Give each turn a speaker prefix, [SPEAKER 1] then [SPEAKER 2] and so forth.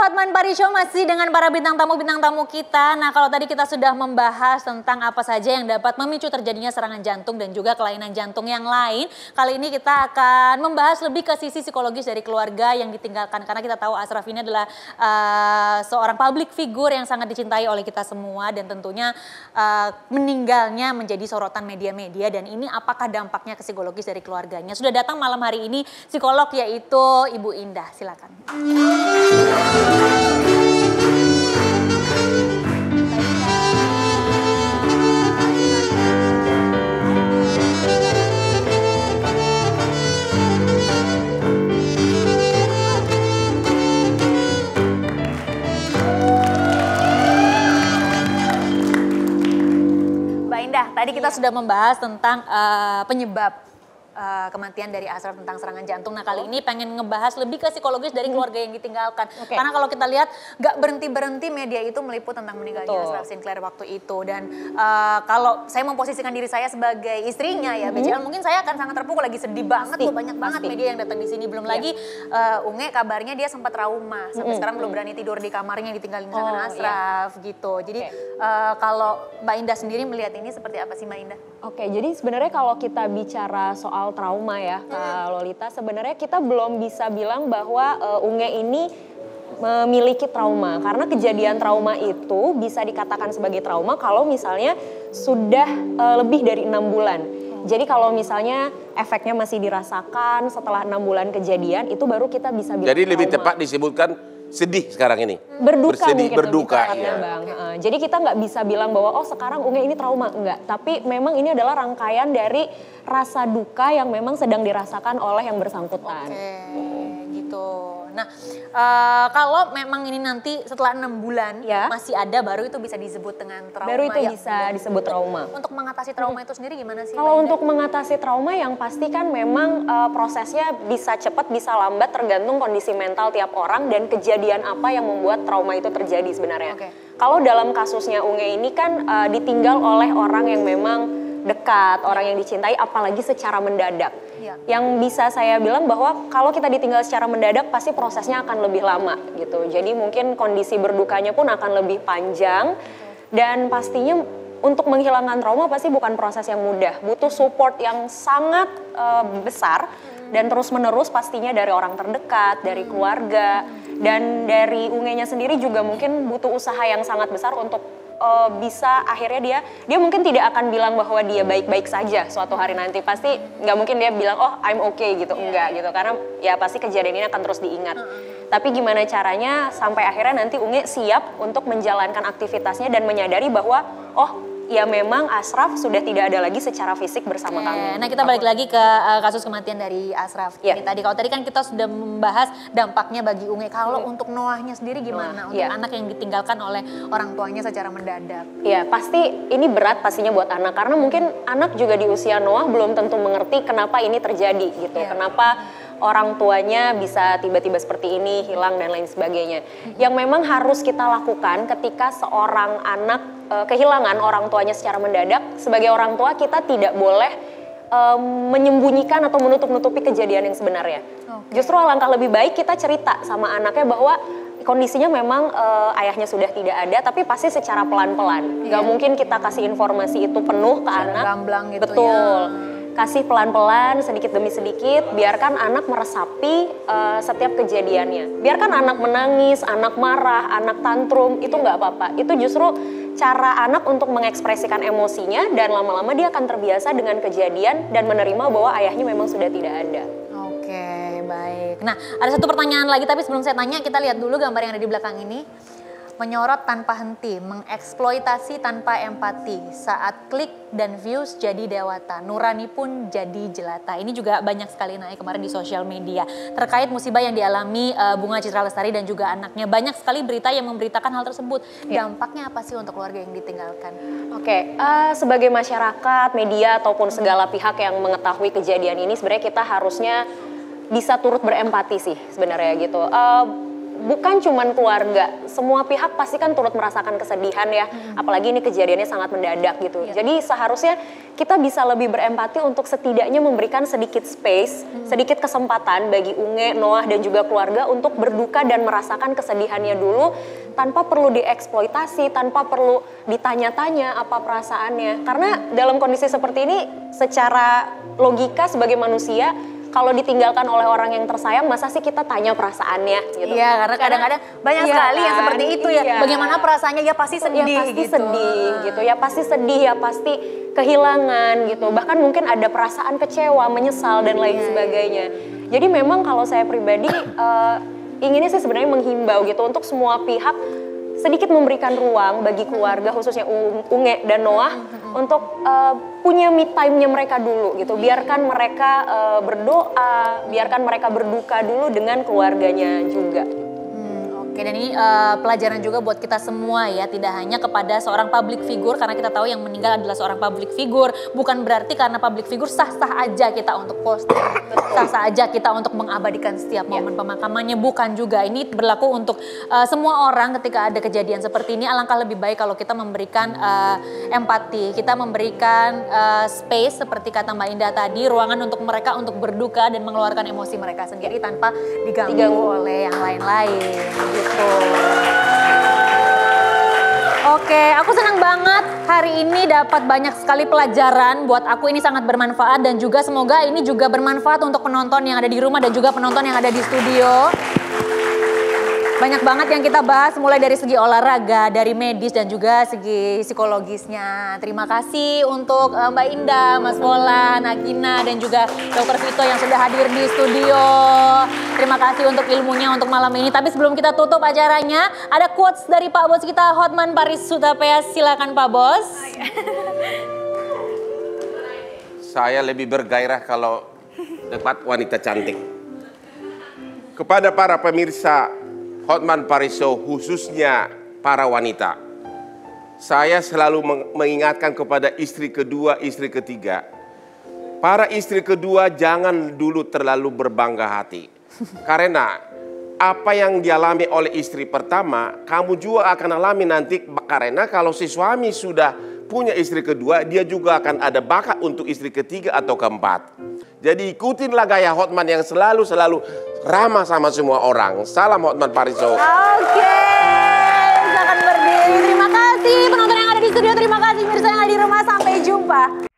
[SPEAKER 1] Hotman Paris Show masih dengan para bintang tamu kita. Nah, kalau tadi kita sudah membahas tentang apa saja yang dapat memicu terjadinya serangan jantung dan juga kelainan jantung yang lain. Kali ini kita akan membahas lebih ke sisi psikologis dari keluarga yang ditinggalkan. Karena kita tahu Ashraf ini adalah seorang public figure yang sangat dicintai oleh kita semua. Dan tentunya meninggalnya menjadi sorotan media-media. Dan ini apakah dampaknya ke psikologis dari keluarganya. Sudah datang malam hari ini psikolog yaitu Ibu Indah. Silakan. Mbak Indah, tadi kita sudah membahas tentang penyebab kematian dari Ashraf tentang serangan jantung. Nah, kali ini pengen ngebahas lebih ke psikologis dari keluarga yang ditinggalkan. Karena kalau kita lihat gak berhenti-berhenti media itu meliput tentang meninggalnya Ashraf Sinclair waktu itu. Dan kalau saya memposisikan diri saya sebagai istrinya ya, BCL, mungkin saya akan sangat terpukul, lagi sedih banget loh, banyak banget media yang datang di sini. Belum lagi Unge kabarnya dia sempat trauma, sampai sekarang belum berani tidur di kamarnya, ditinggalin sama Ashraf gitu. Jadi kalau Mbak Indah sendiri melihat ini seperti apa sih Mbak Indah?
[SPEAKER 2] Oke, jadi sebenarnya kalau kita bicara soal trauma ya Kak Lolita, sebenarnya kita belum bisa bilang bahwa Unge ini memiliki trauma. Karena kejadian trauma itu bisa dikatakan sebagai trauma kalau misalnya sudah lebih dari 6 bulan. Jadi kalau misalnya efeknya masih dirasakan setelah 6 bulan kejadian, itu baru kita bisa bilang
[SPEAKER 3] jadi lebih
[SPEAKER 2] trauma.
[SPEAKER 3] tepat disebutkan sedih sekarang ini.
[SPEAKER 2] Berduka
[SPEAKER 3] Bersedih,
[SPEAKER 2] mungkin
[SPEAKER 3] berduka,
[SPEAKER 2] lebih tepatnya, Bang. Jadi kita nggak bisa bilang bahwa oh sekarang Unge ini trauma, enggak. Tapi memang ini adalah rangkaian dari rasa duka yang memang sedang dirasakan oleh yang bersangkutan.
[SPEAKER 1] Oke, gitu. Nah, kalau memang ini nanti setelah 6 bulan masih ada, baru itu bisa disebut dengan trauma.
[SPEAKER 2] Baru itu bisa disebut trauma.
[SPEAKER 1] Untuk mengatasi trauma itu sendiri gimana sih?
[SPEAKER 2] Kalau untuk mengatasi trauma yang pasti kan memang prosesnya bisa cepat, bisa lambat, tergantung kondisi mental tiap orang dan kejadian apa yang membuat trauma itu terjadi sebenarnya. Kalau dalam kasusnya Unge ini kan ditinggal oleh orang yang memang dekat, orang yang dicintai, apalagi secara mendadak. Yang bisa saya bilang bahwa kalau kita ditinggal secara mendadak pasti prosesnya akan lebih lama gitu. Jadi mungkin kondisi berdukanya pun akan lebih panjang dan pastinya untuk menghilangkan trauma pasti bukan proses yang mudah. Butuh support yang sangat besar dan terus-menerus pastinya dari orang terdekat, dari keluarga dan dari Ungenya sendiri juga mungkin butuh usaha yang sangat besar untuk bisa akhirnya dia mungkin tidak akan bilang bahwa dia baik-baik saja suatu hari nanti. Pasti nggak mungkin dia bilang oh I'm okay gitu, enggak gitu. Karena ya pasti kejadian ini akan terus diingat. Tapi gimana caranya sampai akhirnya nanti Unge siap untuk menjalankan aktivitasnya dan menyadari bahwa oh ya memang Ashraf sudah tidak ada lagi secara fisik bersama kami.
[SPEAKER 1] Nah kita balik lagi ke kasus kematian dari Ashraf ini tadi. Kalau tadi kan kita sudah membahas dampaknya bagi Unge. Kalau untuk Noahnya sendiri gimana? Untuk anak yang ditinggalkan oleh orang tuanya secara mendadak.
[SPEAKER 2] Iya pasti ini berat pastinya buat anak. Karena mungkin anak juga di usia Noah belum tentu mengerti kenapa ini terjadi gitu. Kenapa orang tuanya bisa tiba-tiba seperti ini, hilang dan lain sebagainya. Yang memang harus kita lakukan ketika seorang anak kehilangan orang tuanya secara mendadak, sebagai orang tua kita tidak boleh menyembunyikan atau menutup-nutupi kejadian yang sebenarnya. Justru alangkah lebih baik kita cerita sama anaknya bahwa kondisinya memang ayahnya sudah tidak ada, tapi pasti secara pelan-pelan. Gak mungkin kita kasih informasi itu penuh ke anak.
[SPEAKER 1] Gamblang gitu.
[SPEAKER 2] Betul. Kasih pelan-pelan, sedikit demi sedikit, biarkan anak meresapi setiap kejadiannya. Biarkan anak menangis, anak marah, anak tantrum, itu nggak apa-apa. Itu justru cara anak untuk mengekspresikan emosinya dan lama-lama dia akan terbiasa dengan kejadian dan menerima bahwa ayahnya memang sudah tidak ada.
[SPEAKER 1] Oke, baik. Nah, ada satu pertanyaan lagi, tapi sebelum saya tanya, kita lihat dulu gambar yang ada di belakang ini. Menyorot tanpa henti, mengeksploitasi tanpa empati, saat klik dan views jadi dewata, nurani pun jadi jelata. Ini juga banyak sekali naik kemarin di sosial media terkait musibah yang dialami Bunga Citra Lestari dan juga anaknya. Banyak sekali berita yang memberitakan hal tersebut. Dampaknya apa sih untuk keluarga yang ditinggalkan?
[SPEAKER 2] Oke, sebagai masyarakat, media ataupun segala pihak yang mengetahui kejadian ini, sebenarnya kita harusnya bisa turut berempati sih sebenarnya gitu. bukan cuman keluarga, semua pihak pasti kan turut merasakan kesedihan ya, apalagi ini kejadiannya sangat mendadak gitu. Jadi seharusnya kita bisa lebih berempati untuk setidaknya memberikan sedikit space, sedikit kesempatan bagi Unge, Noah dan juga keluarga untuk berduka dan merasakan kesedihannya dulu tanpa perlu dieksploitasi, tanpa perlu ditanya-tanya apa perasaannya. Karena dalam kondisi seperti ini secara logika sebagai manusia, kalau ditinggalkan oleh orang yang tersayang, masa sih kita tanya perasaannya gitu.
[SPEAKER 1] Iya, karena kadang-kadang banyak sekali yang seperti itu ya. Bagaimana perasaannya, ya pasti sedih
[SPEAKER 2] ya pasti
[SPEAKER 1] gitu.
[SPEAKER 2] sedih gitu, ya pasti sedih, ya pasti kehilangan gitu. Bahkan mungkin ada perasaan kecewa, menyesal dan lain sebagainya. Jadi memang kalau saya pribadi inginnya sih sebenarnya menghimbau gitu untuk semua pihak sedikit memberikan ruang bagi keluarga khususnya Unge dan Noah untuk punya me time-nya mereka dulu gitu. Biarkan mereka berdoa, biarkan mereka berduka dulu dengan keluarganya juga.
[SPEAKER 1] Oke, dan ini pelajaran juga buat kita semua ya, tidak hanya kepada seorang public figure, karena kita tahu yang meninggal adalah seorang public figure. Bukan berarti karena public figure sah-sah aja kita untuk posting, sah-sah aja kita untuk mengabadikan setiap momen pemakamannya, bukan juga. Ini berlaku untuk semua orang ketika ada kejadian seperti ini. Alangkah lebih baik kalau kita memberikan empati, kita memberikan space seperti kata Mbak Indah tadi, ruangan untuk mereka untuk berduka dan mengeluarkan emosi mereka sendiri tanpa diganggu oleh yang lain-lain. Gitu. Oke, aku senang banget hari ini dapat banyak sekali pelajaran. Buat aku ini sangat bermanfaat dan juga semoga ini juga bermanfaat untuk penonton yang ada di rumah dan juga penonton yang ada di studio. Banyak banget yang kita bahas mulai dari segi olahraga, dari medis dan juga segi psikologisnya. Terima kasih untuk Mbak Indah, Mas Wolan, Agina dan juga Dr. Vito yang sudah hadir di studio. Terima kasih untuk ilmunya untuk malam ini. Tapi sebelum kita tutup acaranya, ada quotes dari Pak Bos kita, Hotman Paris Hutapea. Silakan Pak Bos.
[SPEAKER 3] Saya lebih bergairah kalau dapat wanita cantik. Kepada para pemirsa Hotman Paris Show, khususnya para wanita, saya selalu mengingatkan kepada istri kedua, istri ketiga. Para istri kedua jangan dulu terlalu berbangga hati. Karena apa yang dialami oleh istri pertama, kamu juga akan alami nanti. Karena kalau si suami sudah punya istri kedua, dia juga akan ada bakat untuk istri ketiga atau keempat. Jadi ikutinlah gaya Hotman yang selalu ramah sama semua orang. Salam Hotman Paris Show.
[SPEAKER 1] Oke, silakan berdiri. Terima kasih penonton yang ada di studio, terima kasih pemirsa yang ada di rumah. Sampai jumpa.